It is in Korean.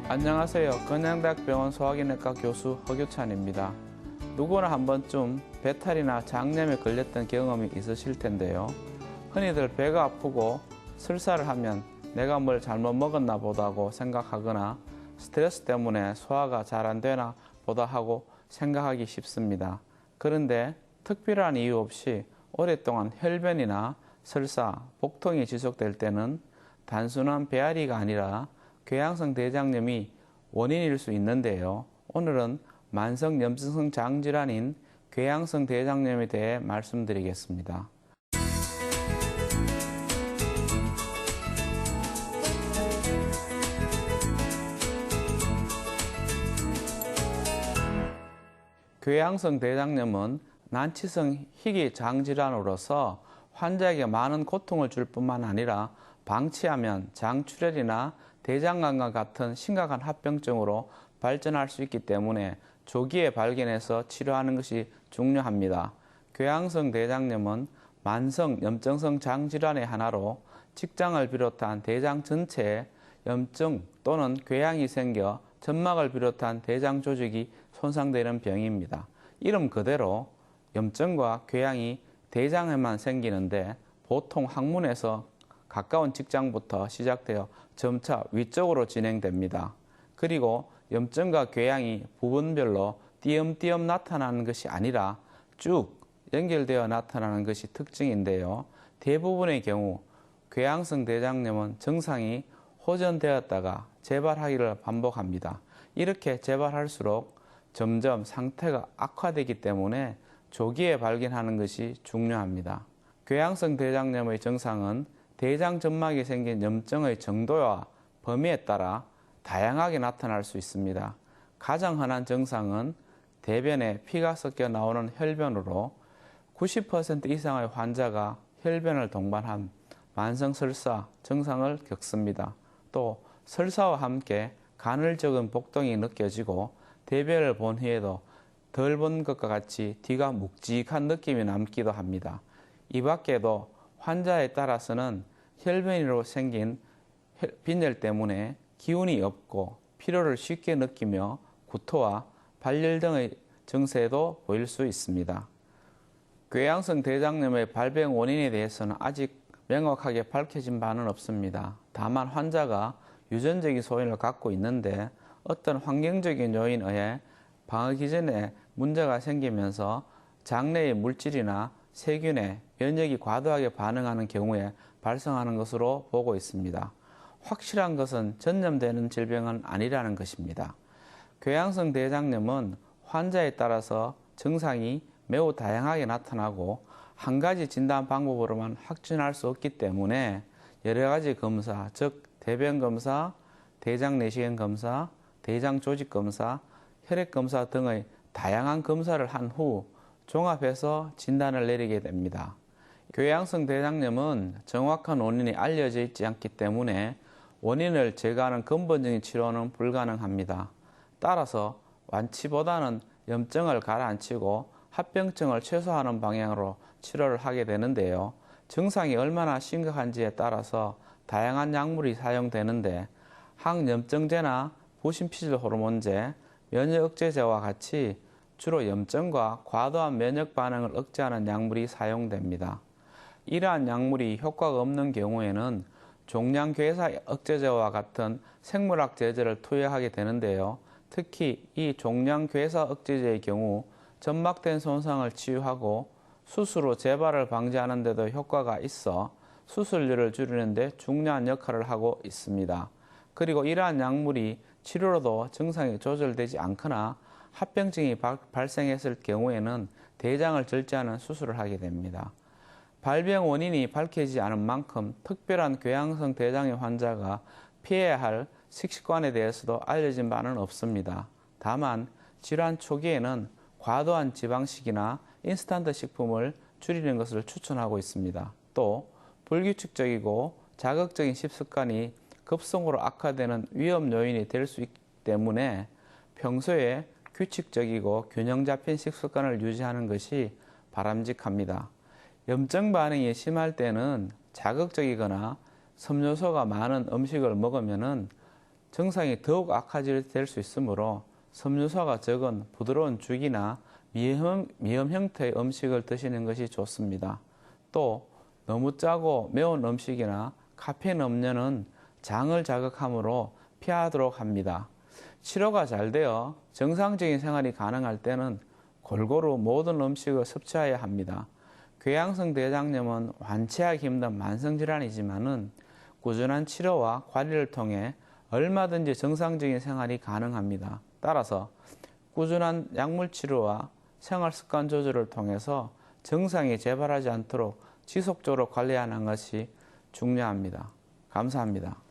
안녕하세요. 건양대학병원 소화기내과 교수 허규찬입니다. 누구나 한 번쯤 배탈이나 장염에 걸렸던 경험이 있으실 텐데요. 흔히들 배가 아프고 설사를 하면 내가 뭘 잘못 먹었나 보다고 생각하거나 스트레스 때문에 소화가 잘 안 되나 보다 하고 생각하기 쉽습니다. 그런데 특별한 이유 없이 오랫동안 혈변이나 설사, 복통이 지속될 때는 단순한 배앓이가 아니라 궤양성 대장염이 원인일 수 있는데요. 오늘은 만성 염증성 장질환인 궤양성 대장염에 대해 말씀드리겠습니다. 궤양성 대장염은 난치성 희귀 장질환으로서 환자에게 많은 고통을 줄 뿐만 아니라 방치하면 장출혈이나 대장암과 같은 심각한 합병증으로 발전할 수 있기 때문에 조기에 발견해서 치료하는 것이 중요합니다. 궤양성 대장염은 만성 염증성 장질환의 하나로 직장을 비롯한 대장 전체에 염증 또는 궤양이 생겨 점막을 비롯한 대장 조직이 손상되는 병입니다. 이름 그대로 염증과 궤양이 대장에만 생기는데 보통 항문에서 가까운 직장부터 시작되어 점차 위쪽으로 진행됩니다. 그리고 염증과 궤양이 부분별로 띄엄띄엄 나타나는 것이 아니라 쭉 연결되어 나타나는 것이 특징인데요. 대부분의 경우 궤양성 대장염은 증상이 호전되었다가 재발하기를 반복합니다. 이렇게 재발할수록 점점 상태가 악화되기 때문에 조기에 발견하는 것이 중요합니다. 궤양성 대장염의 증상은 대장 점막에 생긴 염증의 정도와 범위에 따라 다양하게 나타날 수 있습니다. 가장 흔한 증상은 대변에 피가 섞여 나오는 혈변으로 90% 이상의 환자가 혈변을 동반한 만성 설사 증상을 겪습니다. 또 설사와 함께 간헐적인 복통이 느껴지고 대변을 본 후에도 덜 본 것과 같이 뒤가 묵직한 느낌이 남기도 합니다. 이 밖에도 환자에 따라서는 혈변으로 생긴 빈혈 때문에 기운이 없고 피로를 쉽게 느끼며 구토와 발열 등의 증세도 보일 수 있습니다. 궤양성 대장염의 발병 원인에 대해서는 아직 명확하게 밝혀진 바는 없습니다. 다만 환자가 유전적인 소인을 갖고 있는데 어떤 환경적인 요인에 의해 방어 기전에 문제가 생기면서 장내의 물질이나 세균에 면역이 과도하게 반응하는 경우에 발생하는 것으로 보고 있습니다. 확실한 것은 전염되는 질병은 아니라는 것입니다. 궤양성 대장염은 환자에 따라서 증상이 매우 다양하게 나타나고 한 가지 진단 방법으로만 확진할 수 없기 때문에 여러 가지 검사, 즉 대변 검사, 대장 내시경 검사, 대장 조직 검사, 혈액 검사 등의 다양한 검사를 한 후 종합해서 진단을 내리게 됩니다. 궤양성 대장염은 정확한 원인이 알려져 있지 않기 때문에 원인을 제거하는 근본적인 치료는 불가능합니다. 따라서 완치보다는 염증을 가라앉히고 합병증을 최소화하는 방향으로 치료를 하게 되는데요. 증상이 얼마나 심각한지에 따라서 다양한 약물이 사용되는데 항염증제나 부신피질 호르몬제, 면역억제제와 같이 주로 염증과 과도한 면역 반응을 억제하는 약물이 사용됩니다. 이러한 약물이 효과가 없는 경우에는 종양괴사 억제제와 같은 생물학 제제를 투여하게 되는데요. 특히 이 종양괴사 억제제의 경우 점막된 손상을 치유하고 수술 후 재발을 방지하는 데도 효과가 있어 수술료를 줄이는 데 중요한 역할을 하고 있습니다. 그리고 이러한 약물이 치료로도 증상이 조절되지 않거나 합병증이 발생했을 경우에는 대장을 절제하는 수술을 하게 됩니다. 발병 원인이 밝혀지지 않은 만큼 특별한 궤양성 대장염 환자가 피해야 할 식습관에 대해서도 알려진 바는 없습니다. 다만 질환 초기에는 과도한 지방식이나 인스턴트 식품을 줄이는 것을 추천하고 있습니다. 또 불규칙적이고 자극적인 식습관이 급성으로 악화되는 위험 요인이 될 수 있기 때문에 평소에 규칙적이고 균형 잡힌 식습관을 유지하는 것이 바람직합니다. 염증 반응이 심할 때는 자극적이거나 섬유소가 많은 음식을 먹으면 증상이 더욱 악화될 수 있으므로 섬유소가 적은 부드러운 죽이나 미음 형태의 음식을 드시는 것이 좋습니다. 또 너무 짜고 매운 음식이나 카페인 음료는 장을 자극하므로 피하도록 합니다. 치료가 잘 되어 정상적인 생활이 가능할 때는 골고루 모든 음식을 섭취해야 합니다. 궤양성 대장염은 완치하기 힘든 만성질환이지만은 꾸준한 치료와 관리를 통해 얼마든지 정상적인 생활이 가능합니다. 따라서 꾸준한 약물 치료와 생활 습관 조절을 통해서 증상이 재발하지 않도록 지속적으로 관리하는 것이 중요합니다. 감사합니다.